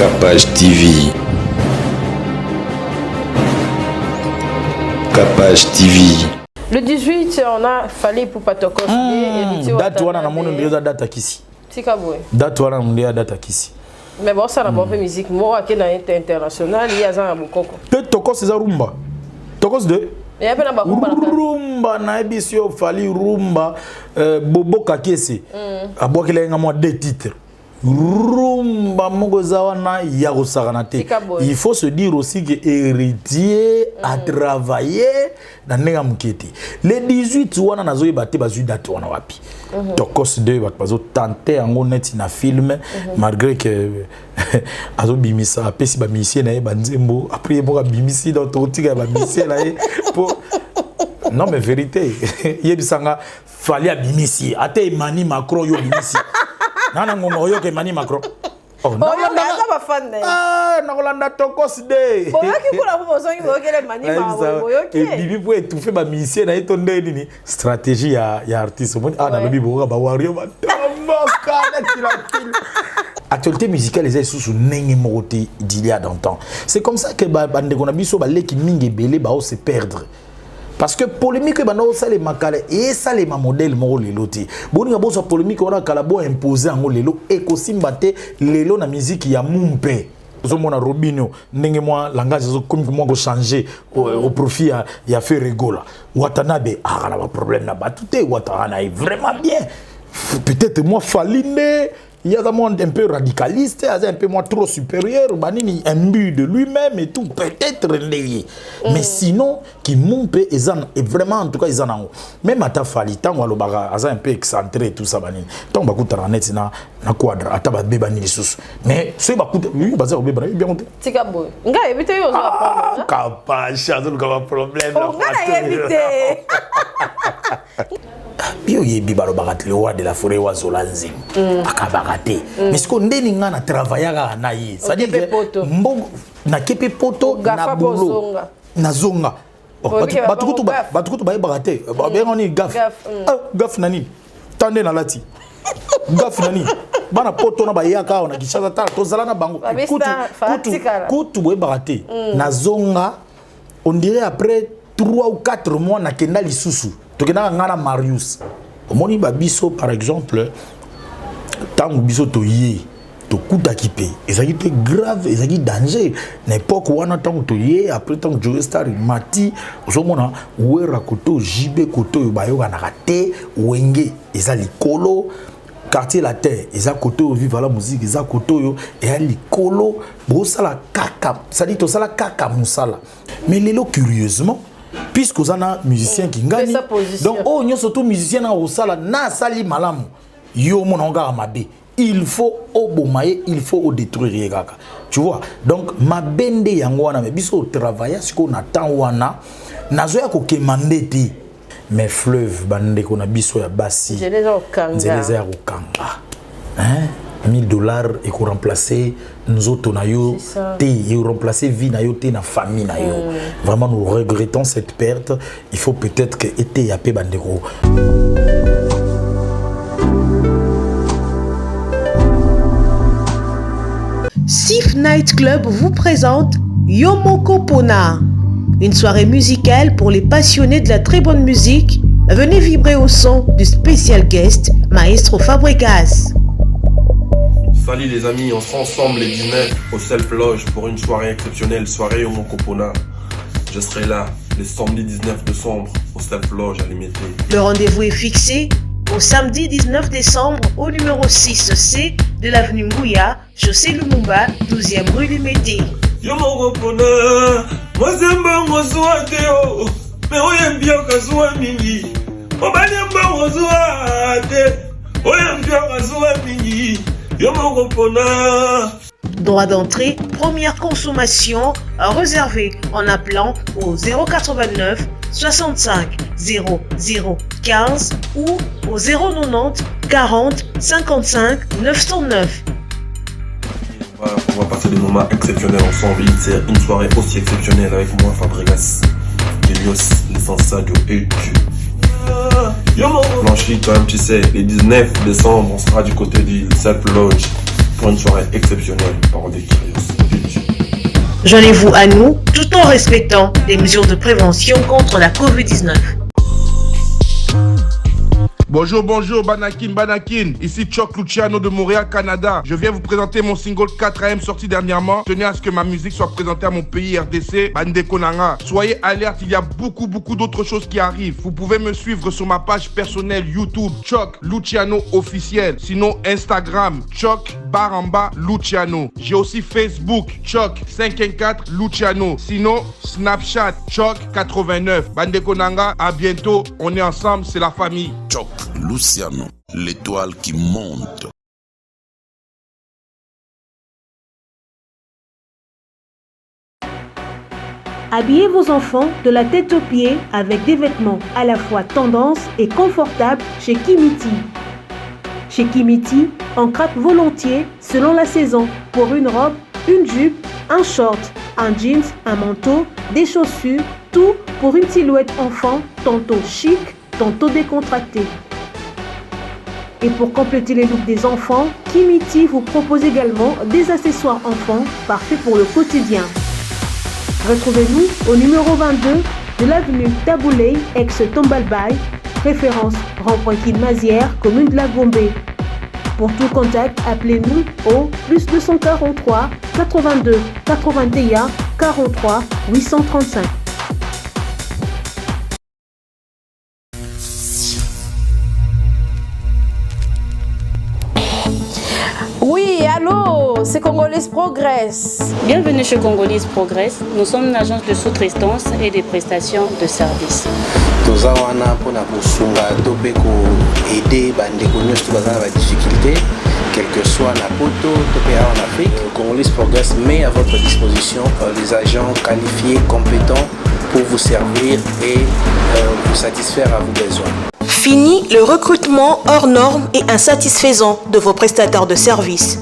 Capage TV. Capage TV. Le 18, on a fallu pour Patokos. Date wana na mono ndio date akisi. Sikabwe. Date wana ndio date akisi. Mais bon, ça n'a pas fait musique. Moi, qui est international, il y a un bokoko. Peut Tokos c'est rumba. Tokos de. Il y a pas rumba na ebisio fali rumba bobo kakese. Abokele nga moi 2 titres. Rumba Mogozawana Yagosaranate. Il faut se dire aussi que héritier a travaillé dans Negamuketi. Les 18 wana nazo yebate bazu date wana wapi. Tokos 2 bazo tenter en net na film malgré que azo bimisa pesi ba missie na banzembo après boka bimisi dans totika ba missie na pour non mais vérité yebisanga fallait à bimisi ate Emmanuel Macron yo bimisi. Nana ngongo yo ke Emmanuel Macron. Oh non. Pas fan. Ah, na Rolanda Tokos de. Boyoki ko la besoin yo ke Emmanuel Macron. Boyoki. Et bibi pour étouffer ba musicien na etonde nini stratégie ya artiste. Ah na lobi boka ba wario ba. Actualité musicale les sous nenge moroté d'il y a longtemps. C'est comme ça que bande qu'on a biso ba leki mingi belé ba se perdre. Parce que polémique bana ça les makale et ça les modèle mo lelo ti boninga boso polémique on a kalabo imposer en lelo et kosimbate lelo na musique ya mumpe zo mona Robinho ndenge moi langage zo comme moi ko changer au profit ya fait rigola Watanabe a la problème na batute Watana est vraiment bien peut-être moi Faline il y a un monde un peu radicaliste, un peu moins trop supérieur, banini imbu de lui-même et tout, peut-être lié. Mais sinon, qui monte et vraiment en tout cas ils en ont. Même à ta fali, tant qu'on a un peu excentré tout ça banini. Tant qu'on a coûté la net na quadre, à ta bébé banini sous. Mais c'est pas coûté, oui, basé au bébé, bien monté. C'est cabou. Nga éviter yo ça. Capable, chazo le problème. On va éviter. Bio yebi balo bagat le roi de la forêt wazolanzi akabagate mais ce qu'on ndeni nga na travaillaka na ye ça dit que mbongo na kepe poto na bolo na zonga batukutu baye bagate ba benga ni gaf gaf nani tande na lati gaf nani bana poto na bayaka na kishasa ta tozala na bango kutu boye bagate na zonga on dirait après 3 ou 4 mois na kenda lisusu tokena ngana Marius omoni babiso par exemple tango biso toyé to kuta kipe ezaki pe grave ezaki danger na époque wana tango toyé après tango Joe Star mati ozomona wera koto jibe koto bayoka na kate wenge ezali kolo quartier la terre eza koto vivre la musique eza koto yo et likolo bo sala kaka ça dit to sala kaka musala mais lelo curieusement puisque vous avez un musicien qui gagne donc oh nous surtout musicien na osala na sali malamu yo mon onga mabe il faut au bomaye il faut au détruire kaka tu vois donc ma bende yango wana mais biso travailler ce qu'on attend wana nazo ya ko kemande te mais fleuve bande ko na biso ya basi je les okanga hein $1000 et qu'on remplacer nous autres nayo té et remplacer vie nayo té na famille nayo vraiment nous regrettons cette perte il faut peut-être que été yapé bandeko Sif Night Club vous présente Yomoko Pona, une soirée musicale pour les passionnés de la très bonne musique. Venez vibrer au son du spécial guest Maestro Fabregas. Salut les amis, on sera ensemble les 19 au Self Lodge pour une soirée exceptionnelle, soirée Yomoko Pona. Je serai là le samedi 19 décembre au Self Lodge à Limité. Le rendez-vous est fixé au samedi 19 décembre au numéro 6C de l'avenue Mouya, chaussée Lumumba, 12e rue Limité. Yomoko Pona, moi j'aime moi Théo, mais on aime bien que mingi. On va bien on aime bien que mingi. Droit d'entrée, première consommation, réservé en appelant au 089 65 00 15 ou au 090 40 55 909. On va passer des moments exceptionnels ensemble. C'est une soirée aussi exceptionnelle avec moi, Fabregas, Elios, l'essence Sadio et Blanchi, toi-même, tu sais, le 19 décembre, on sera du côté du Self Lodge pour une soirée exceptionnelle. Parole des Kyrios. Joignez-vous à nous tout en respectant les mesures de prévention contre la Covid-19. Bonjour, Banakin, ici Choc Luciano de Montréal, Canada. Je viens vous présenter mon single 4AM sorti dernièrement. Tenez à ce que ma musique soit présentée à mon pays RDC, Bandeko Nanga. Soyez alerte, il y a beaucoup d'autres choses qui arrivent. Vous pouvez me suivre sur ma page personnelle YouTube, Choc Luciano officiel. Sinon Instagram, Choc _ Luciano. J'ai aussi Facebook, Choc 514 Luciano. Sinon Snapchat, Choc 89. Bandeko Nanga, à bientôt. On est ensemble, c'est la famille. Choc Luciano, l'étoile qui monte. Habillez vos enfants de la tête aux pieds avec des vêtements à la fois tendance et confortables chez Kimiti. Chez Kimiti, on craque volontiers selon la saison pour une robe, une jupe, un short, un jeans, un manteau, des chaussures, tout pour une silhouette enfant tantôt chic, tantôt décontracté. Et pour compléter les looks des enfants, Kimiti vous propose également des accessoires enfants parfaits pour le quotidien. Retrouvez-nous au numéro 22 de l'avenue Taboulé, ex-Tombalbaye, référence rond-point Mazière, commune de la Gombe. Pour tout contact, appelez-nous au +243 82 81 43 835. Oui, allô, c'est Congolese Progress. Bienvenue chez Congolese Progress. Nous sommes une agence de sous-traitance et de prestations de services. Toza wana pona kosunga to pe ko aider bandeko nyonso baza na difficulté, quel que soit na poto to pe en Afrique. Congolese Progress met à votre disposition des agents qualifiés, compétents pour vous servir et vous satisfaire à vos besoins. Fini le recrutement hors norme et insatisfaisant de vos prestataires de services.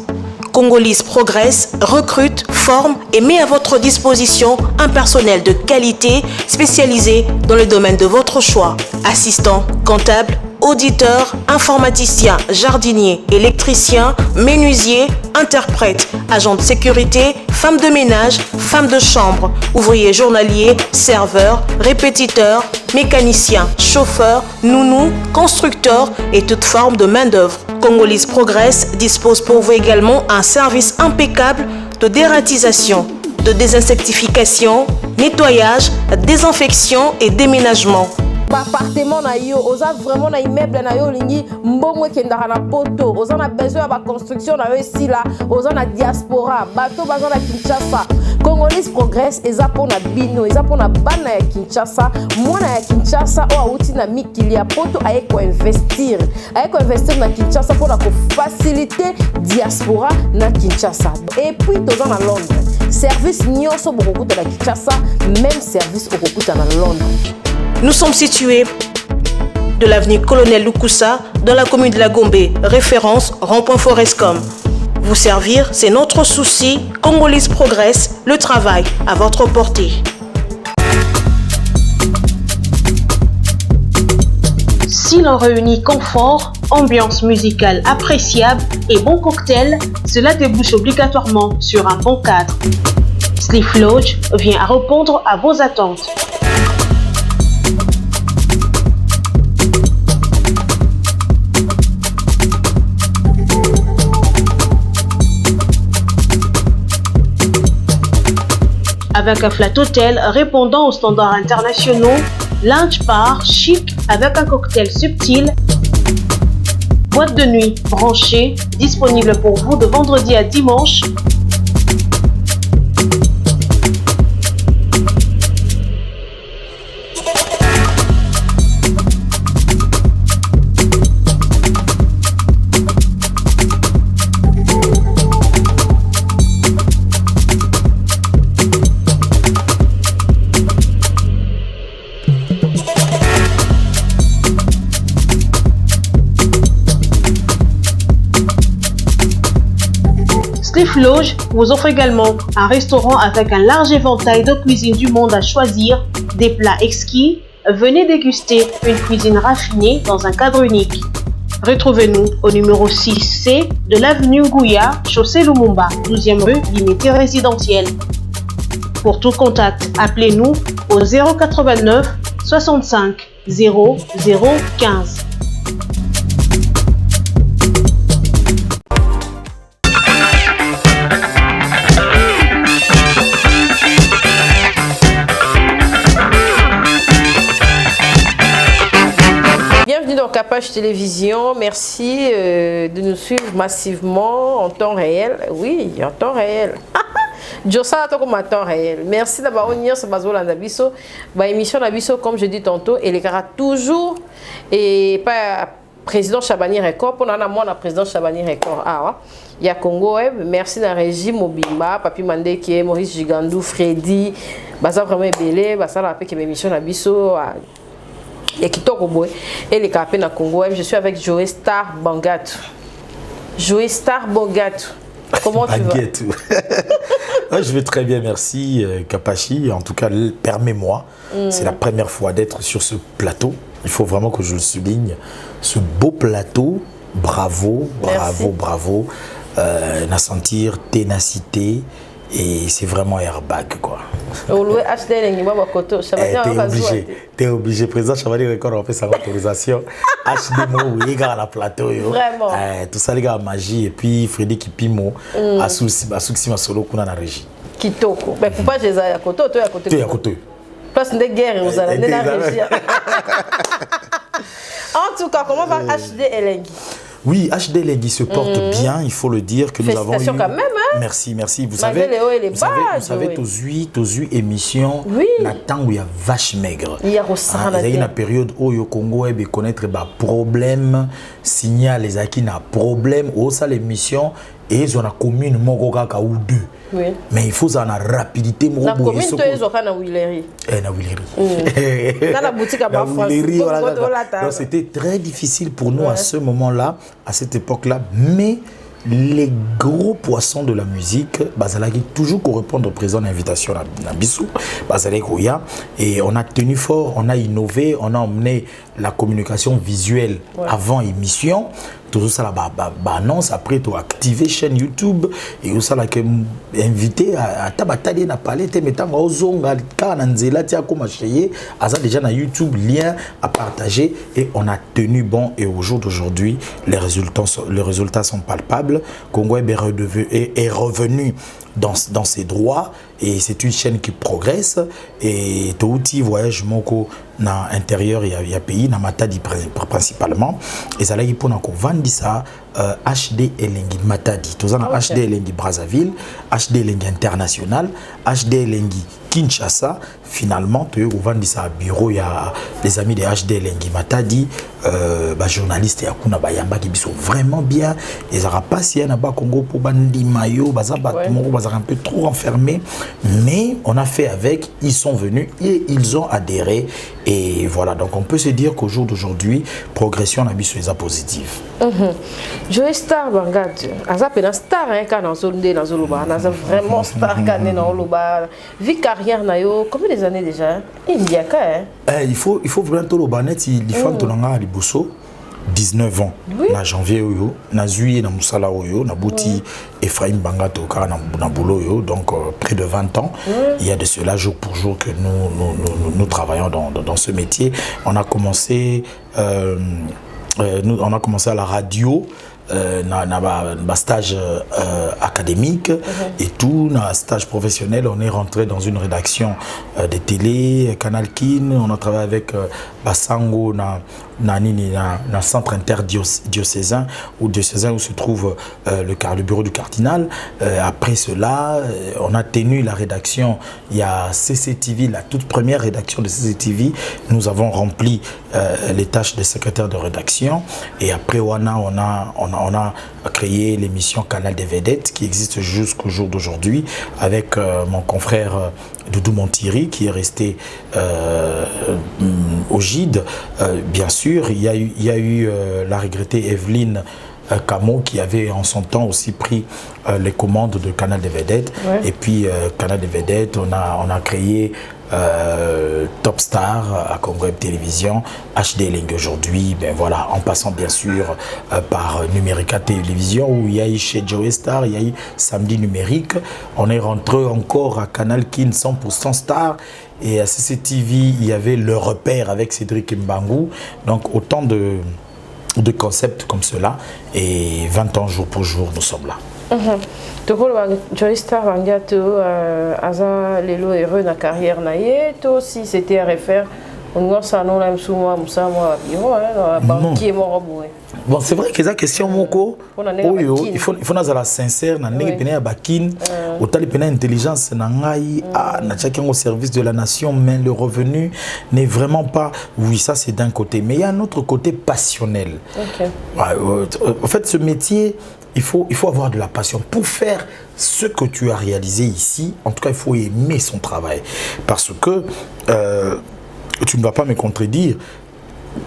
Congolese Progress recrute, forme et met à votre disposition un personnel de qualité spécialisé dans le domaine de votre choix. Assistant, comptable, auditeur, informaticien, jardinier, électricien, menuisier, interprète, agent de sécurité, femme de ménage, femme de chambre, ouvrier journalier, serveur, répétiteur, mécanicien, chauffeur, nounou, constructeur et toute forme de main-d'œuvre. Congolese Progress dispose pour vous également un service impeccable de dératisation, de désinsectification, nettoyage, désinfection et déménagement. Appartement na yo, oza vraiment na immeuble na yo lingi mbongo kendaka na poto, oza na besoin ya construction na yo ici là, oza na diaspora, bato baza na Kinshasa. Congolese Progress eza pona bino, eza pona bana ya Kinshasa, mwana ya Kinshasa o auti na mikili ya poto aye ko investir na Kinshasa pona ko faciliter diaspora na Kinshasa. Et puis toza na Londres. Service nyonso bokokuta na Kinshasa, même service okokuta na Londres. Nous sommes situés de l'avenue Colonel Lukusa dans la commune de la Gombe, référence rond-point Forescom. Vous servir, c'est notre souci. Congolese Progress, le travail à votre portée. Si l'on réunit confort, ambiance musicale appréciable et bon cocktail, cela débouche obligatoirement sur un bon cadre. Sleep Lodge vient à répondre à vos attentes. Avec un flat hôtel répondant aux standards internationaux, lounge bar chic avec un cocktail subtil, boîte de nuit branchée, disponible pour vous de vendredi à dimanche. Sleep Lodge vous offre également un restaurant avec un large éventail de cuisines du monde à choisir, des plats exquis. Venez déguster une cuisine raffinée dans un cadre unique. Retrouvez-nous au numéro 6C de l'avenue Gouya, chaussée Lumumba, 12e rue, limité résidentielle. Pour tout contact, appelez-nous au 089 65 00 15. Bienvenue dans Capage Télévision. Merci de nous suivre massivement en temps réel. Oui, en temps réel. Josa comme en temps réel. Merci d'avoir venu sur Bazola Nabiso. Bah émission Nabiso comme je dis tantôt, elle est toujours et pas président Chabani Record pour moi la président Chabani Record. Ah il y a Congo Web. Merci na régime Mobimba, Papi Mandeke, Maurice Gigandou, Freddy. Baza vraiment belé, baza la paix que émission Nabiso. Et qui toque au bois et les capés na Congo. Je suis avec Joe Star Bangatou. Joe Star Bangatou. Comment tu vas? Je vais très bien, merci Kapachi. En tout cas, permets-moi. C'est la première fois d'être sur ce plateau. Il faut vraiment que je le souligne. Ce beau plateau, bravo, bravo, bravo. Na sentir ténacité. Et c'est vraiment airbag quoi. T'es obligé, président Chabani Record, on fait sa autorisation. HDMO, il y a la plateau. Vraiment. Tout ça, les gars, magie. Et puis Freddy Kipimo, Asusi ma solo kuna na régie. Kitoko. Mais pourquoi j'ai à côté, toi à côté. Tu es à côté. Place de guerre, vous allez la régie. En tout cas, comment va HD Elengi? Oui, HD Elengi se porte bien, il faut le dire que nous avons eu... quand même, hein? Merci, merci. Vous savez, tous émissions, la temps où il y a vache maigre. Il y a une période où le Congo est connaître des problèmes, signal les acquis n'a problème, où ça l'émission et ils ont la commune Mogokaka ou deux. Oui. Mais il faut en la rapidité. La commune, tu es na Willery. Na Willery. Dans la boutique à Bafouassi. Donc c'était très difficile pour nous à ce moment-là, à cette époque-là. Mais les gros poissons de la musique, Bazalaki toujours correspondre au président d'invitation à Bissou, Bazalaki Oya. Et on a tenu fort, on a innové, on a emmené la communication visuelle avant émission. Tout ça la annonce après tu activer chaîne YouTube et ça là que invité à tabatali na parler te mettant au zonga kana nzela tia ko macheye asa déjà na YouTube lien à partager et on a tenu bon et au jour d'aujourd'hui les résultats sont palpables. Congo est revenu dans ses droits et c'est une chaîne qui progresse et tout outil voyage moko na intérieur il y a pays na Matadi principalement et ça là il pour vendre ça HD Elengi Matadi tous en HD Elengi Brazzaville HD Elengi International HD Elengi Kinshasa finalement tu vendre ça bureau il y a les amis de HD Elengi Matadi journalistes ya kuna bayamba qui sont vraiment bien ils aura pas si na ba Congo pour bandi mayo un peu trop enfermés mais on a fait avec, ils sont venus et ils ont adhéré et voilà donc on peut se dire qu'au jour d'aujourd'hui progression na biso est positive. Joe Star Bangatou azapé na star hein quand dans zone dans Zoluba na vraiment star quand dans Zoluba vie carrière na yo combien des années déjà il y a il faut vraiment tout le banet il faut tonanga liboso 19 ans na janvier oyo na juillet na musala oyo na bouti Ephraim Bangato car na boulot oyo donc près de 20 ans il y a de cela jour pour jour que nous travaillons dans ce métier. On a commencé on a commencé à la radio na stage académique et tout, na stage professionnel. On est rentré dans une rédaction de télé, Canal Kin. On a travaillé avec Basango na centre interdiocésain où se trouve le bureau du cardinal. Après cela, on a tenu la rédaction. Il y a CCTV, la toute première rédaction de CCTV. Nous avons rempli les tâches de secrétaire de rédaction. Et après, on a créé l'émission Canal des Vedettes qui existe jusqu'au jour d'aujourd'hui avec mon confrère Doudou Montiri qui est resté au GID. Bien sûr, il y a eu la regrettée Evelyne Camo qui avait en son temps aussi pris les commandes de Canal des Vedettes. Ouais. Et puis Canal des Vedettes, on a créé Top Star à Congo Web Télévision, HD Link aujourd'hui, ben voilà, en passant bien sûr par Numérica Télévision où il y a eu chez Joe Star, il y a eu Samedi Numérique. On est rentré encore à Canal Kin 100% Star. Et à CCTV, il y avait Le Repère avec Cédric Mbangou. Donc autant de concepts comme cela. Et 20 ans jour pour jour, nous sommes là. Joe Star Vangato, Aza Lelo heureux dans la carrière naïe, toi aussi c'était à refaire. On s'en a même souvent, banquier bon, c'est vrai que la question moko, il faut la sincère, na ndenge pena bakin, autant pena intelligence na ngai, na chacun au service de la nation, mais le revenu n'est vraiment pas. Oui, ça c'est d'un côté, mais il y a un autre côté passionnel. Okay. En fait, ce métier, il faut avoir de la passion pour faire ce que tu as réalisé ici. En tout cas, il faut aimer son travail, parce que tu ne vas pas me contredire.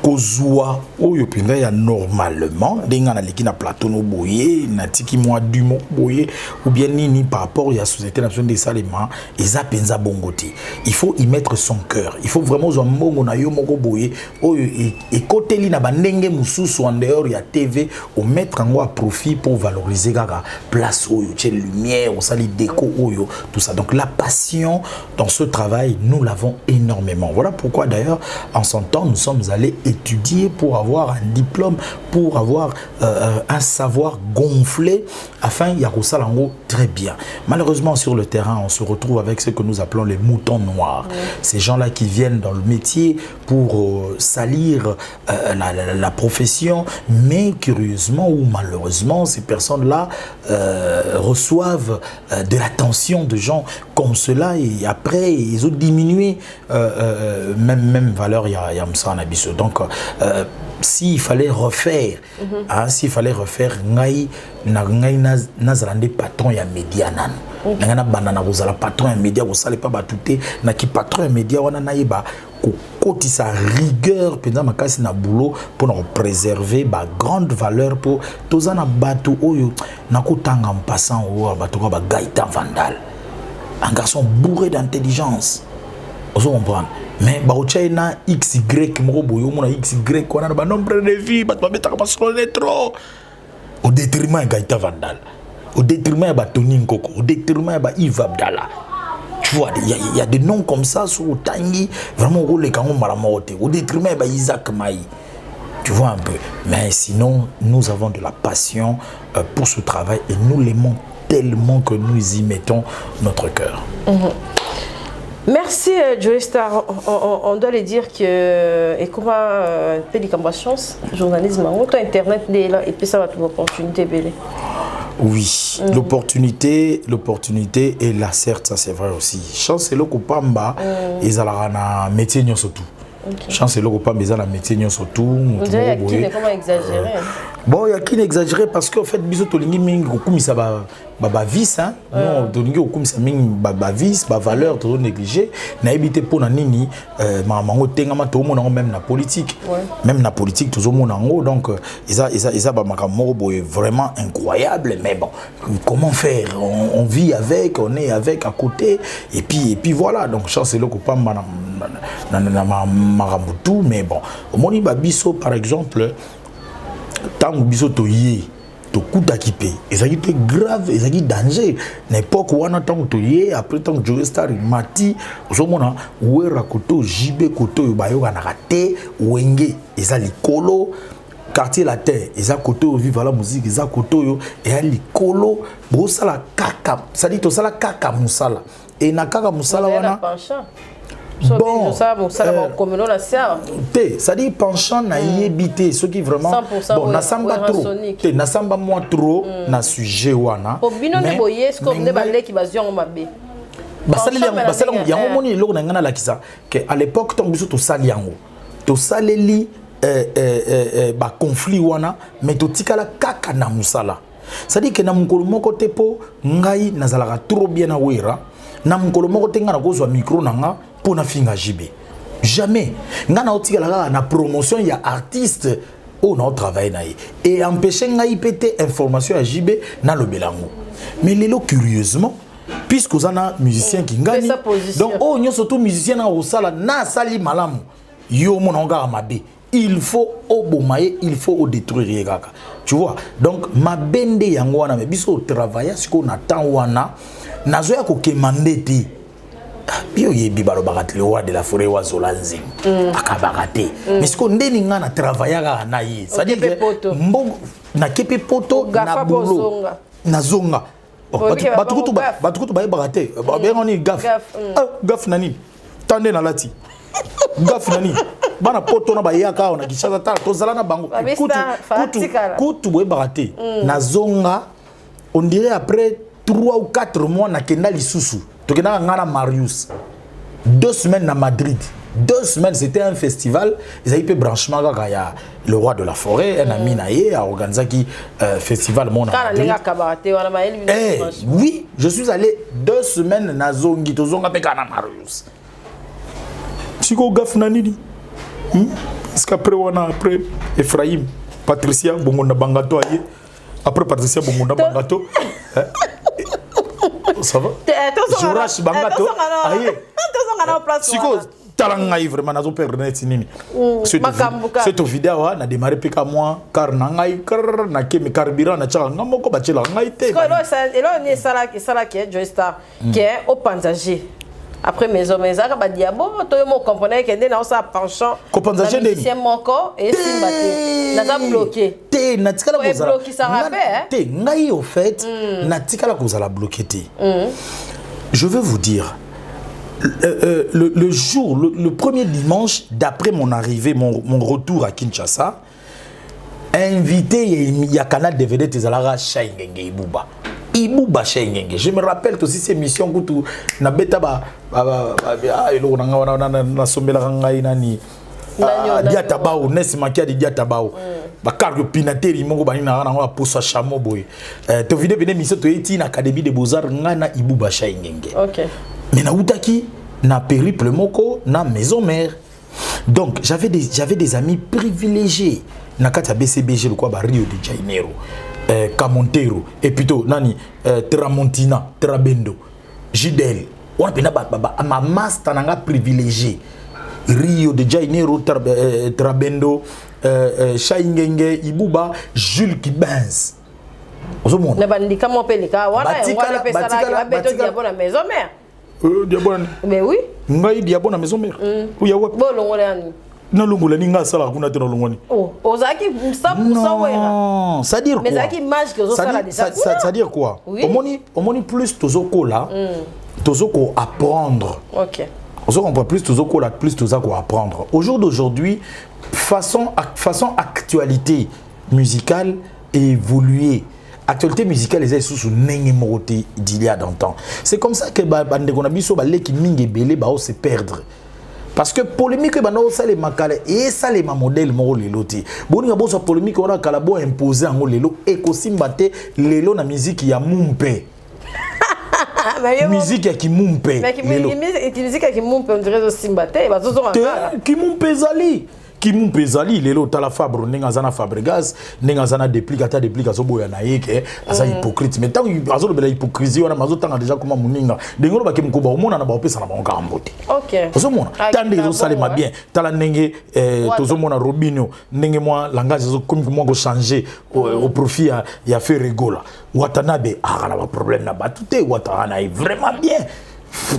Kozua oyo pinga ya normalement denga na leki na plateau no boye na tiki moi du mo boye ou bien nini par rapport à la société nationale des salements eza penza bongoti. Il faut y mettre son cœur. Il faut vraiment zo mbongo na yo moko boye oyo et côté li na bandenge mususu en dehors ya TV ou mettre en à profit pour valoriser gaga place oyo tche lumière ou sali déco oyo tout ça. Donc la passion dans ce travail nous l'avons énormément. Voilà pourquoi d'ailleurs en son temps nous sommes allés étudier pour avoir un diplôme, pour avoir un savoir gonflé afin y a Rosalango très bien. Malheureusement sur le terrain on se retrouve avec ce que nous appelons les moutons noirs. Ces gens-là qui viennent dans le métier pour salir la profession, mais curieusement ou malheureusement ces personnes-là reçoivent de l'attention de gens comme cela et après ils ont diminué même valeur il y a un abysse. Donc s'il fallait refaire s'il fallait refaire ngai nazalande patron ya média nan nanga na banana bozala patron ya média bosale pas batute na ki patron ya média wana naïba côté sa rigueur pendant makasi na boulot pour nous préserver ba grande valeur pour tozana bato oyo na kotanga en passant o bato ba Gaëtan Vandal, un garçon bourré d'intelligence. Vous comprenez? Mais na XY mroboyo mona XY on a ba nombre de vies ba mettre trop au détriment de Gaëtan Vandal, au détriment de Tony Nkoko, au détriment de Yves Abdallah. Tu vois, il y a des noms comme ça sur Tangi, vraiment au détriment de Isaac Maï. Tu vois un peu. Mais sinon, nous avons de la passion pour ce travail et nous l'aimons tellement que nous y mettons notre cœur. Merci Joe Star. On doit le dire que et comment pédicamba chance journalisme autant internet là et puis ça va trouver opportunité belle. Oui, l'opportunité est là certes, ça c'est vrai aussi. Chance c'est le kupamba ils allaient na métier nyo surtout. Chance c'est le kupamba ils allaient métier nyo surtout. On dirait qu'il est comment exagéré. Bon, il y a qui n'exagérait parce qu'en fait biso tolingi mingi kokumi ça ba vice hein. Non, tolingi kokumi ça mingi ba vice, ba valeur to négliger. Na habité pour na nini mamango tengama to mona même na politique. Même na politique toujours mona ngo donc ils ba makamoko boy vraiment incroyable mais bon, comment faire? On vit avec, on est avec à côté et puis voilà donc chance c'est le coupam na maramutu mais bon, au moni ba biso par exemple tant biso to yé to kuta kipe ezaki te grave ezaki danger na époque wana tant to yé après tant Joe Star mati ozomona wera koto jibe koto bayoka na raté wenge ezali kolo quartier latin eza koto vivre la musique eza koto yo et ali kolo bo sala kaka ça dit to sala kaka musala et na kaka musala wana bon, ça dit penchant na yébité ce qui vraiment bon na samba trop na samba moins trop na sujet wana mais boyes comme ne balé qui basion mabé basali yango moni eloko na ngana lakisa que à l'époque tant biso to sali yango to saleli ba conflit wana mais to tikala kaka na musala ça dit que na mukolo moko te po ngai nazalaka trop bien na wera na mukolo moko te ngana kozwa micro nanga pour na finga jibe jamais ngana otikala na promotion ya artiste on a travaillé naïe et empêcher ngai péter information à JB na le belango. Mais les lots curieusement puisque vous avez un musicien qui gagne donc oh nous surtout musicien na osala na sali malamu yo mon onga mabe il faut au bomaye il faut au détruire kaka tu vois donc ma bende yango wana mais biso travailler ce qu'on attend wana nazoya ko kemande ti bio yebi balo bakati le roi de la forêt wa zolanzi akabakate mais ce qu'on ndeni nga na travailler kaka na yi ça dit que mbogo na kepe poto na bulo na zonga batukutu baye bakate ba ngoni gaf nani tande na lati gaf nani bana poto na bayaka on a kishasa ta tozala na bango kutu boye bakate na zonga on dirait après 3 ou 4 mois na kenda lisusu tokenda ngana Marius 2 semaines à Madrid 2 semaines c'était un festival ils avaient fait branchement ya le roi de la forêt un ami naie a organisé qui festival mon oui je suis allé 2 semaines na zongi tozonga pe kana Marius siko gaf na nini parce qu'après on a après Ephraim Patricia bongonda bangato aye après Patricia bongonda bangato ça va Jourash bangato aye siko talangai vraiment nazo perdre net nini cette vidéo na démarrer peka moi car na ngai car na ke me carburant na tchaka ngamoko bachela ngai te elo ni sala qui est Joystar qui est au Panzager après maison ka ba diabo to yo mo comprendre que ndé na sa penchant Panzager ndé c'est moko et simbate na za bloqué te na tikala ko za bloqué ça rappelle te ngai au fait na tikala ko za la bloqué te je veux vous dire le jour, le premier dimanche d'après mon arrivée, mon retour à Kinshasa, invité, il y a canal DVD Tezalara Shaingenge Ibuba. Ibuba Shaingenge. Je me rappelle aussi ces missions où tu na beta ba na sombela ngai nani diatabao nesi makia di diatabao ba cargo pinateri mongo bani na na posa chamo boy to vidéo bene mission to eti na académie de beaux-arts ngana Ibuba Shaingenge. OK. Mais na utaki na périple moko na maison mère. Donc j'avais des amis privilégiés na kata BCBG le quoi ba Rio de Janeiro, Camontero et plutôt nani Tramontina, Trabendo, Gidel. On pena ba ma master nanga privilégié. Rio de Janeiro, Trabendo, Shaingenge, Ibuba, Jules Kibens. Ozomona. Na bandika mo pelika wana ngwala pesa la ki ba beto diabo na maison mère. Diabona. Mais oui. Ngai diabona maison mère. Ou ya wapi? Bo longolani. Na longola ni nga sala kuna te longoni. Oh, ozaki 100% wera. Non, ça dire quoi? Mais zaki image que zo sala déjà. Ça dire quoi? Omoni plus tozoko là. Tozoko apprendre. OK. On comprend plus tozoko là, plus tozako apprendre. Au jour d'aujourd'hui, façon actualité musicale évoluer. Actualité musicale les sous nenge moroté d'il y a d'antan. C'est comme ça que bande qu'on a biso balé qui minge belé ba se perdre. Parce que polémique ba no ça les makale et ça les modèle moro lelo ti. Boni nga boso polémique on a kalabo imposer en lelo et ko simbate lelo na musique ya mumpe. Musique qui mumpe. Musique qui mumpe on dirait simbate ba zozo ngala. Qui mumpe zali. Qui mon pesali lelo tala fabre ninga zana fabregas ninga zana duplicata boya na yeke asa hypocrite mais tant azo bela hypocrisie wana mazo tanga déjà comment muninga dengolo ba kim ko ba omona na ba opesa na ba ngambote. OK ozo mona tande zo salema bien tala ndenge tozo mona Robinho ndenge moi langage zo comme moi go changer au profit ya fait rigola Watanabe a na ba problème na batute Watana est vraiment bien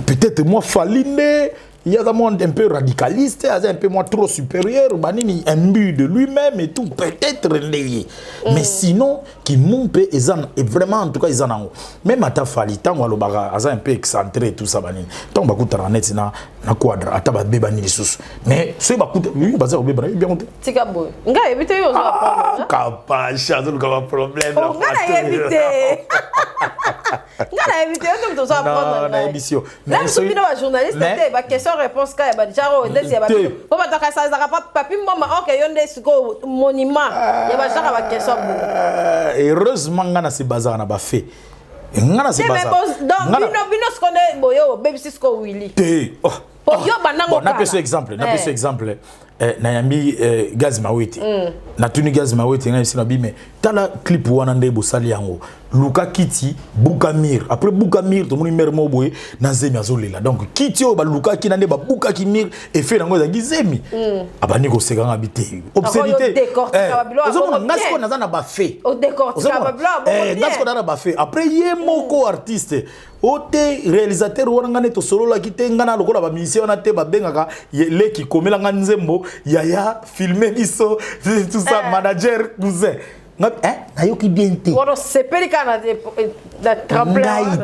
peut-être moi Faline. Il y a un monde un peu radicaliste, un peu moins trop supérieur, banini imbu de lui-même et tout, peut-être lié. Mais sinon, qui m'ont et vraiment en tout cas ils en ont. Même à ta fali, tant qu'on a un peu excentré tout ça banini. Tant qu'on a net na quadra, à ta bébani sous. Mais c'est pas coûte lui, basé au bébé bien monté. C'est cabo. Nga éviter aux autres. Capable, chasse le gars problème. Nga éviter. Nga éviter tout ça prendre. Non, émission. Là, je suis un journaliste, ba question réponse ka ba déjà o ndesi ya ba po ba toka ça za pas papi mama OK yo ndesi ko monument ya ba jaka ba question heureusement ngana se bazar na ba fait ngana se bazar donc bino ce qu'on boyo baby cisco Willy te yo banango on a fait ce exemple nayambi Gaz Mawete na tuni Gaz Mawete ngai sina bi mais tala clip wana nde bosali yango Luka Kiti Bukamir après Bukamir to moni mer moboye na Zemi azolela donc Kiti o ba Luka ki nande ba Buka Kimir et fait nango za Zemi abani ko seka ngabite obsédité ozomona ngasko naza na ba fait au décortiquer ba blanc ngasko na ba fait après ye moko artiste ote réalisateur wana ngane to solo la kite ngana lokola ba musicien wana te ba bengaka le ki komela nganzembo yaya filmer biso tout ça manager cousin nayoki bien te wano sepeli kana da tremplin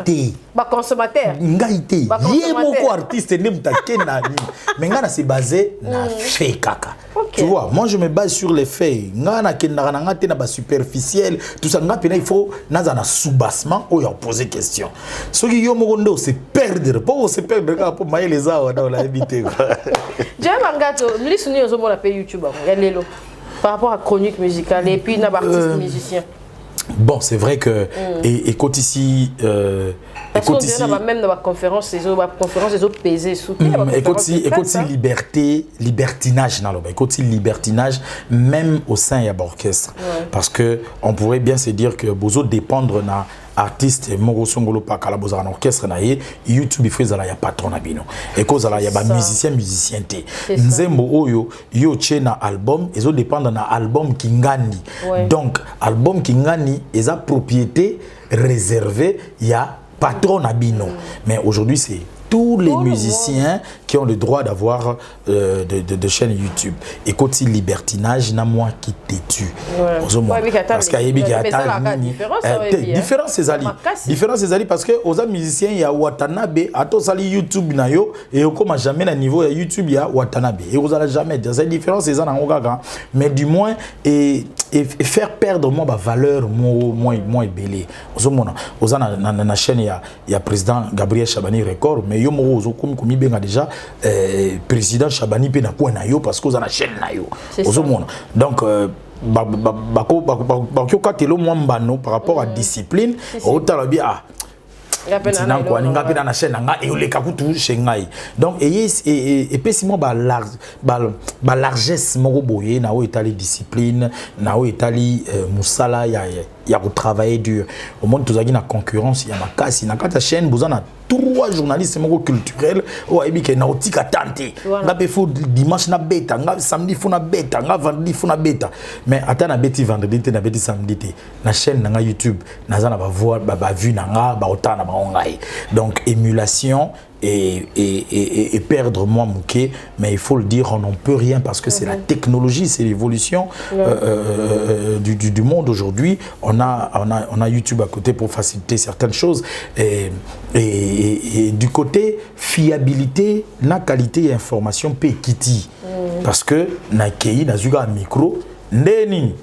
ba consommateur ngaite ye moko artiste ne mutake na ni mais ngana c'est basé na fait kaka tu vois moi je me base sur les faits ngana kendaka na ngate na ba superficiel tout ça ngapena il faut naza na soubassement ou ya poser question soki yo moko ndo se perdre pour se perdre ka pour mailler les awa dans la habité quoi Jema ngato mlisuni yozo mona pe YouTube ya lelo par rapport à chronique musicale et puis n'abartiste musicien. Bon, c'est vrai que écoute ici parce qu'on dirait même dans la conférence les autres pesés sous écoute si libertinage dans le écoute si libertinage même au sein de l'orchestre parce que on pourrait bien se dire que bozo dépendre na artiste moko songolo pa kala bozana orchestre na ye YouTube ifezala ya patron na bino et kozala ya ba musicien te nzembo oyo yo tchena album ezo dépendre na album kingani donc album kingani eza propriété réservée ya patron na bino mais aujourd'hui c'est tous les musiciens qui ont le droit d'avoir de chaîne YouTube. Et quand il libertinage, n'a moi qui t'es-tu. Parce qu'il y a différence c'est ali. Différence c'est ali parce que aux musiciens il y a Watanabe, à tous ali YouTube na yo et comme jamais à niveau YouTube il y a Watanabe. Et vous allez jamais dire cette différence c'est ça dans Ogaga. Mais du moins et faire perdre moi ma valeur moins belé. Aux na chaîne il y a président Gabriel Chabani Record mais yo moro comme benga déjà président Chabani pe na ko na yo parce que za na chaîne na yo ozomona donc bako katelo mwambano par rapport à discipline otala bi na chaîne nga et le kakutu chez ngai donc et pesimo ba largesse moko boye na o etali discipline na o etali musala ya ko travailler dur au monde tozaki na concurrence ya makasi na kata chaîne bozana 3 journalistes moko culturels o aibike na otika tante nga pe fo dimanche na beta nga samedi fo na beta nga vendredi fo na beta mais ata na beti vendredi te na beti samedi te na chaîne na nga YouTube naza na ba voir ba vu na nga ba otana ba ngai donc émulation et perdre moi mouké mais il faut le dire on n'en peut rien parce que c'est la technologie c'est l'évolution du monde aujourd'hui on a YouTube à côté pour faciliter certaines choses et du côté fiabilité la qualité et information peut quitter parce que na kei na zuga micro ndeni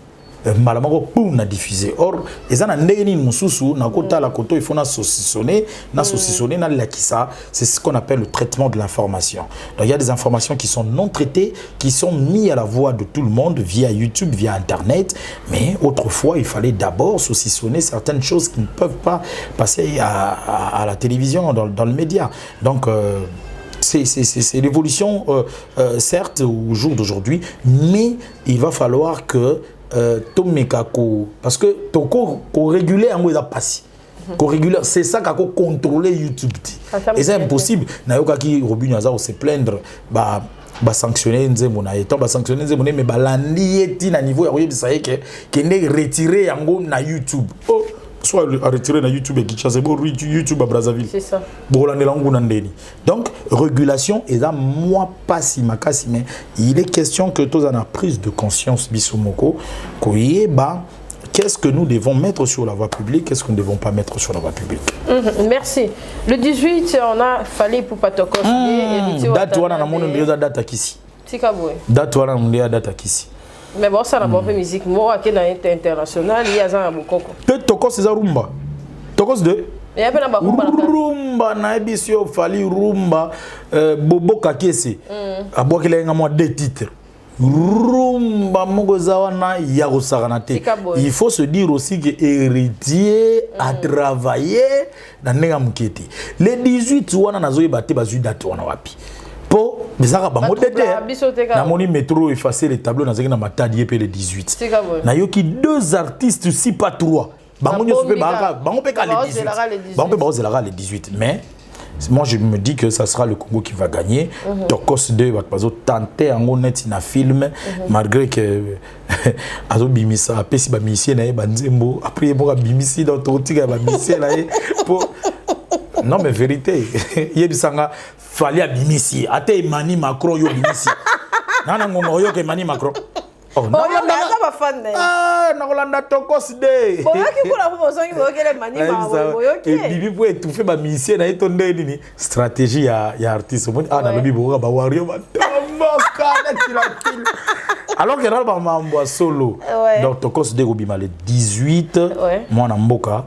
malamako pour na diffuser or ezana ndenge ni mususu na kota la koto il faut na saucissonner na lakisa c'est ce qu'on appelle le traitement de l'information donc il y a des informations qui sont non traitées qui sont mises à la voix de tout le monde via YouTube via internet mais autrefois il fallait d'abord saucissonner certaines choses qui ne peuvent pas passer à la télévision dans le média donc c'est l'évolution certes au jour d'aujourd'hui mais il va falloir que parce que toko réguler en weza passi réguler c'est ça qu'a contrôler YouTube et c'est impossible na yoka ki Robinho Azar se plaindre ba sanctionner nzembo na eto ba sanctionner nzembo mais ba landi eti na niveau ya koyebisa yeke kende retirer yango na YouTube soit à retirer na YouTube et Kinshasa YouTube à Brazzaville c'est ça donc régulation et là moi pas si makasi mais il est question que tous en a prise de conscience bisomoko koyeba qu'est-ce que nous devons mettre sur la voie publique qu'est-ce que nous ne devons pas mettre sur la voie publique merci le 18 on a fallu pour Patokos date wana na mono ndio date akisi tikabwe date wana ndio date akisi mais bon ça n'a pas fait musique moi qui na international il y a ça bokoko peut tokos c'est rumba tokos de il y a pas na rumba na ebisio fali rumba bobo kakese abokelenga moi deux titres rumba mogozawana ya kosakana te il faut se dire aussi que héritier a travaillé na nenga mukete les 18 wana nazoyeba te bazui date wana wapi po Mais ça va pas mon métro effacer les tableaux dans un matadi et le 18. Na yoki 2 artistes aussi pas 3. Bango nyo pe bango pe ka le 18. Bango pe ba le 18 mais moi je me dis que ça sera le Congo qui va gagner. Tokos 2 va pas tenter en honnête na film malgré que azo bimisa pesi ba musicien na ba nzembo après bon bimisi dans totika ba musicien là pour non mais vérité yebisanga fallait bimisi ate Emmanuel Macron yo bimisi nana ngongo yo ke Emmanuel Macron. Oh non, pas fan. Ah, Nakolanda Tokos de. Boyoki pour la promotion qui boyoki les manies boyoki. Et Bibi pour étouffer ma musicien na etonde nini stratégie ya artiste. Ah na Bibi boka ba wario ba alors que là ba mambo solo. Donc Tokos de Robima le 18 moi na mboka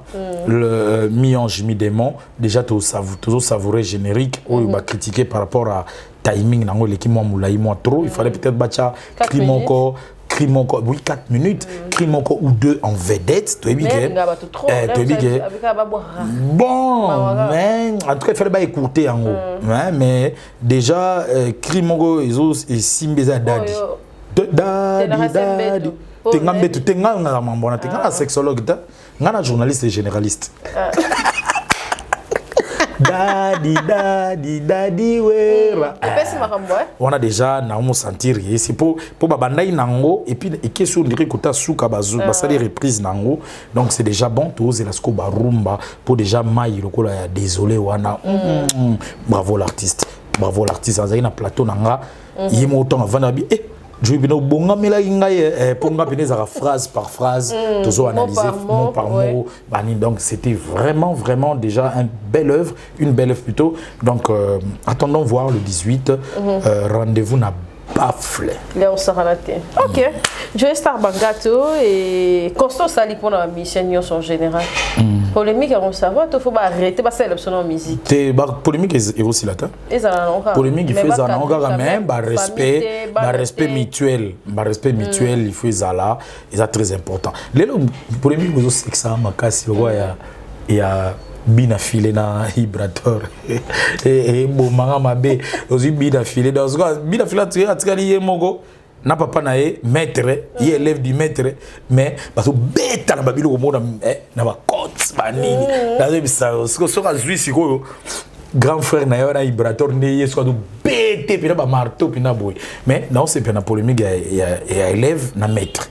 le mi-ange mi-démon déjà toujours savouré générique ou ba critiquer par rapport à timing nango l'équipe moi moulai moi trop il fallait peut-être batcha Krimoko oui 4 minutes Krimoko ou 2 en vedette tu bon mais en tout cas il fallait pas écouter en haut mais déjà Krimoko ils ont simbeza dadi tenga mambona tenga sexologue ngana journaliste et généraliste Dadi wera. On a déjà naomo sentir c'est pour babandai nango et puis et que sur dirait kota suka bazu basali reprise nango donc c'est déjà bon tous et la sko barumba pour déjà mai lokola ya désolé wana bravo l'artiste azali na plateau nanga yimo autant avant abi je vais bonga mela ingaye pour nga peneza phrase par phrase toujours analyser mot par mot donc c'était vraiment déjà une belle œuvre plutôt donc attendons voir le 18 rendez-vous na Bafle. Léo Saranate. Ok. Joe Star Bangato et Constant Sali pour la mission en général. Polémique, on savoir, il faut arrêter parce que c'est en musique. Polémique est aussi là. Polémique, il fait ça, même respect mutuel. Respect mutuel, il fait ça là. C'est très important. Les polémiques, vous aussi que ça, il y a bina filé na vibrateur et bon manga mabe aussi bina filé dans ce cas bina filé tu as dit mogo na papa na maître il élève du maître mais parce que bêta na babilo au monde na ba cote banini dans ça ce que sera juif siko grand frère na yo na vibrateur né soit do bêté puis na ba marteau puis na boy mais non c'est bien la polémique il y a élève na maître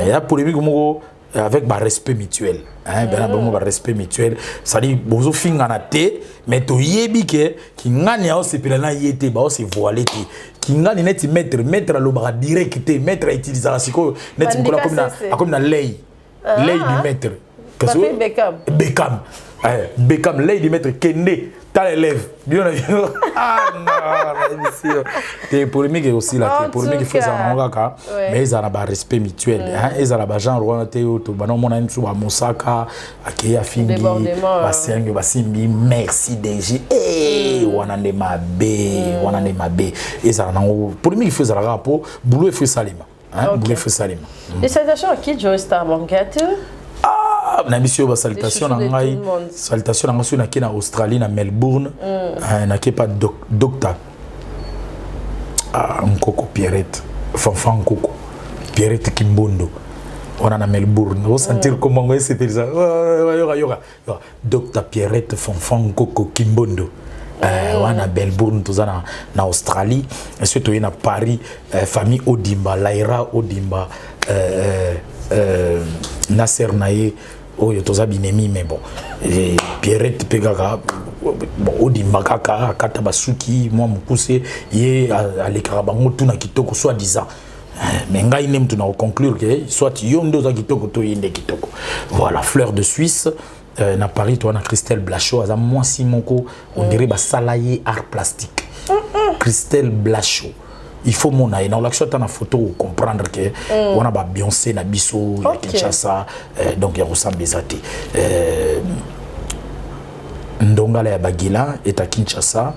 il y a polémique mogo avec un respect mutuel respect mutuel ça dit bozo finga na te mais to yebi ke ki ngani a se pelana yete ba se voilé te ki ngani net mettre lo ba direct te mettre à utiliser la siko net comme na lei du maître Beckham lei du maître kende ta élève bien ah non monsieur des polémiques aussi là polémique fait ça en ngaka mais ils ont un respect mutuel ils ont un genre roi théo to bana mona ntu ba mosaka akeya fingi ba sengi ba simbi merci DG wana ne mabe ils ont un polémique fait ça là pour boulot fait salima boulot fait salima les salutations à qui Joe Star Bangato na mission ba salutation na ngai salutation na ngaso na ki na Australie na Melbourne na ki pa docteur Nkoko Pierrette Fanfan Nkoko Pierrette Kimbondo on a Melbourne on sentir comment c'était ça docteur Pierrette Fanfan Nkoko Kimbondo on a Melbourne tout ça na Australie et surtout na Paris famille Odimba Laira Odimba Nasser Naye oh yo toza binemi mais bon Pierrette Pegaka bon Odimba kaka kata basuki moi mukuse ye alekara bango tuna kitoko soit disant mais ngai nem tuna conclure que soit yondo za kitoko to yinde kitoko voilà Fleur de Suisse na Paris toi na Christelle Blachot aza moi simoko on dirait ba salaye art plastique Christelle Blachot il faut mon aïe dans l'action dans la photo comprendre que on a ba Beyoncé na biso ya Kinshasa donc il ressemble des athées ndongala ya bagila et à Kinshasa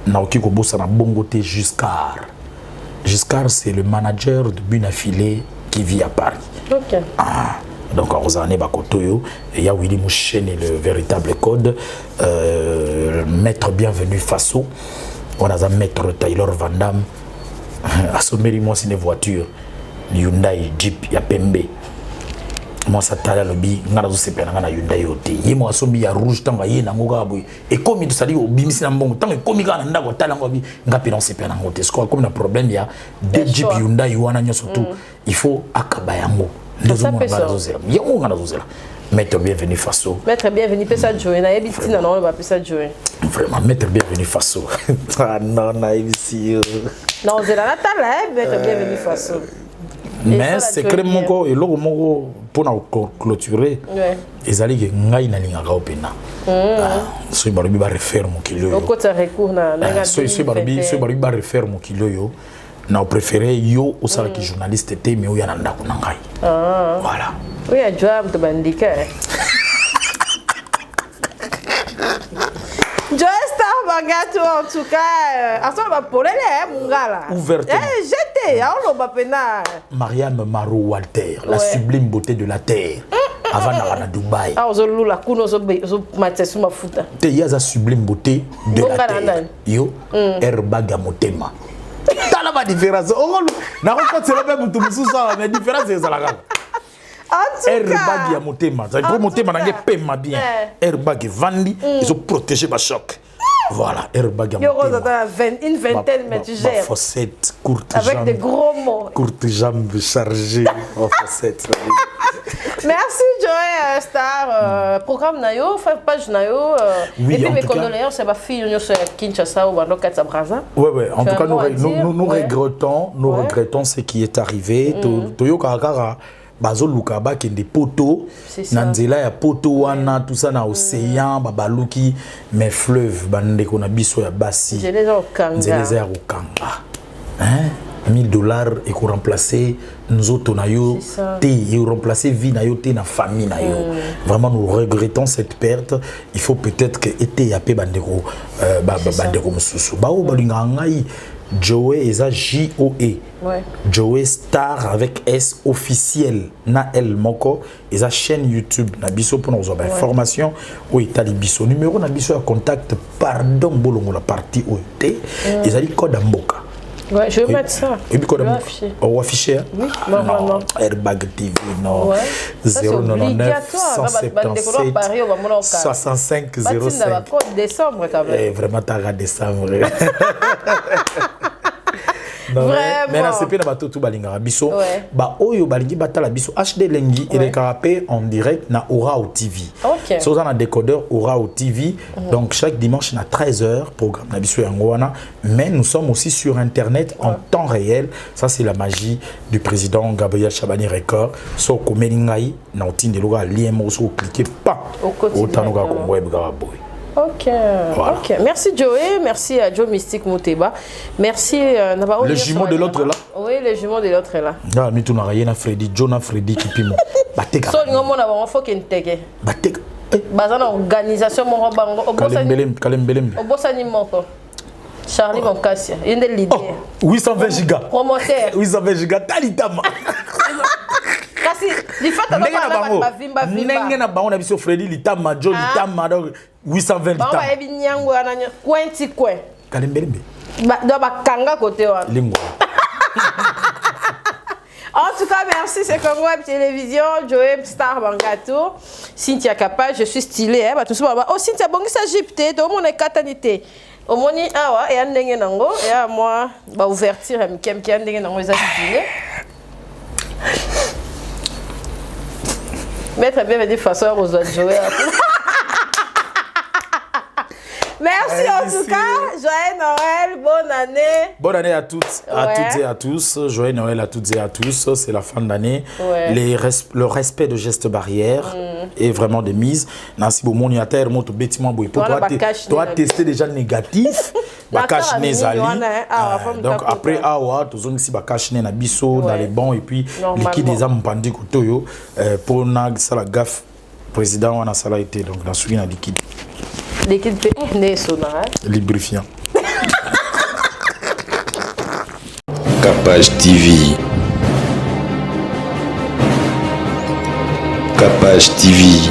na okiko bossa na bongote Giscard c'est le manager de Bunafilé qui vit à Paris donc Rosane Bakotoyo et ya Willy Mouchen le véritable code maître bienvenu Faso On a un maître Taylor Van Damme. Assommé moi c'est une voiture. Hyundai Jeep ya pembe. Moi ça tala lobi ngana zo sepena ngana Hyundai yote. Yemo asombi ya rouge tanga ye na ngoga boy. Et comme tout ça dit obimisi na mbongo tanga comme ngana ndako tala ngobi ngapi non sepena ngote. Parce que comme na problème ya deux Jeep Hyundai wana nyo surtout il faut akaba yango. Ndozo ngana zo zela. Yemo ngana zo zela. Maître bienvenue Faso. Maître bienvenue pesa Joe na yebi tina non ba pesa Joe. Vraiment maître bienvenue Faso. Ah non na ici. Non zela na tala maître bienvenue Faso. Mais c'est crème moko et logo moko pour clôturer les alliés ngai na linga ka opena so barubi ba refaire mon kilo yo ko ta recours na so barubi ba refaire mon kilo yo na préféré yo au sala qui journaliste té mais oya na ndako na ngai voilà oui a job de bandika Joestar Bangato en tout cas aso ba polele mungala ouvertement j'étais on ba pena Mariam Marou Walter la sublime beauté de la terre avant na Dubaï zo lula kuno zo matsesu mafuta te yaza sublime beauté de la terre yo Airbag motema tala ba différence na ko c'est le même tout ça mais différence c'est ça la Airbag ya motema ça pour motema na pema bien airbag vandi ils ont protégé ba choc voilà airbag ya motema une vingtaine mais tu gères fossette courte avec jambe, des gros mots courte jambe chargée en fossette. Merci Joe Star programme nayo page nayo oui, et puis mes condoléances condoléances c'est ma fille nous sur Kinshasa ou dans Katsa Braza. Ouais en tout cas nous regrettons ce qui est arrivé Toyo Karakara bazo lukaba kende poto nanzela ya poto wana tout ça na océan babaluki mais fleuve bande ko na biso ya basi nzeleza ya kokanga hein $1000 et ko remplacer nzoto na yo te et remplacer vie na yo te na famille na yo vraiment nous regrettons cette perte il faut peut-être que été ya pe bandeko bandeko mususu bao balinga ngai Joe eza J-O-E Joe Star avec S officiel na El Moko eza chaîne YouTube na biso pour nous avoir information ou itali biso numéro na biso ya contact pardon bolongo la partie OT ezali code mboka. Ouais, je vais mettre ça. Et puis quoi affiché oui, normalement. Airbag TV, non. 099 177 65 05. Décembre quand même. Vraiment, t'as regardé décembre. Non, vraiment. Mais c'est pas tout tout balinga biso. Ba oyo balingi batala biso HD lengi et les carapé en direct na Orao TV. OK. So on a décodeur Orao TV. Donc chaque dimanche na 13h programme na biso yangoana, mais nous sommes aussi sur internet en temps réel. Ça c'est la magie du président Gabriel Chabani Record. So komelingai na otinde loga lien mo so cliquer pas. Au tanoga ko web garaboy. Ok, voilà. Ok. Merci Joey, merci à Joe Mystique Mouteba. Merci le jumeau de l'autre là. Oui, le jumeau de l'autre là. Ah, mais tu n'as rien à Freddy, Jonah Freddy qui piment. Bateka. So ngomo na ba faut qu'il tege. Bateka. Bazana organisation mo bango. Kalembelem. Obosani moko. Charlie Bonkassia, une des leaders. 820 gigas. Promoteur. 820 gigas talitama. Kasi di fata na ba vimba. Nenge na ba on a biso Freddy litama, Joe litama donc 820 litama. Ba ebi nyango ananya kwenti kwe. Kalembelembe. Ba kanga côté wa. Lingwa. En tout cas, merci, c'est Congo Web Télévision, Joe Star Bangato, Cynthia Kappa, je suis stylée. Hein, tout ça, oh, Cynthia Bongisa Gypte, tout le monde est katanité. Au moins, et un dengue nango, et à moi, bah, ouverture, kem qui a un dengue nango, ils ont stylé. Maître bien de façon aux autres jouer. Merci en tout cas, joyeux Noël, bonne année. Bonne année à toutes, toutes et à tous. Joyeux Noël à toutes et à tous. C'est la fin d'année. Le respect de gestes barrières est vraiment de mise. Nancy Bomoni à terre, moto bêtiment boy. Pour toi tester déjà négatif. Bakash nezali. Donc après awa, tous on ici bakash ne na biso dans les bons et puis liquide des âmes pandi kotoyo pour nag sala gaf président on a sala été donc dans souligne liquide. Liquide né sonara. Lubrifiant. Capage TV. Capage TV.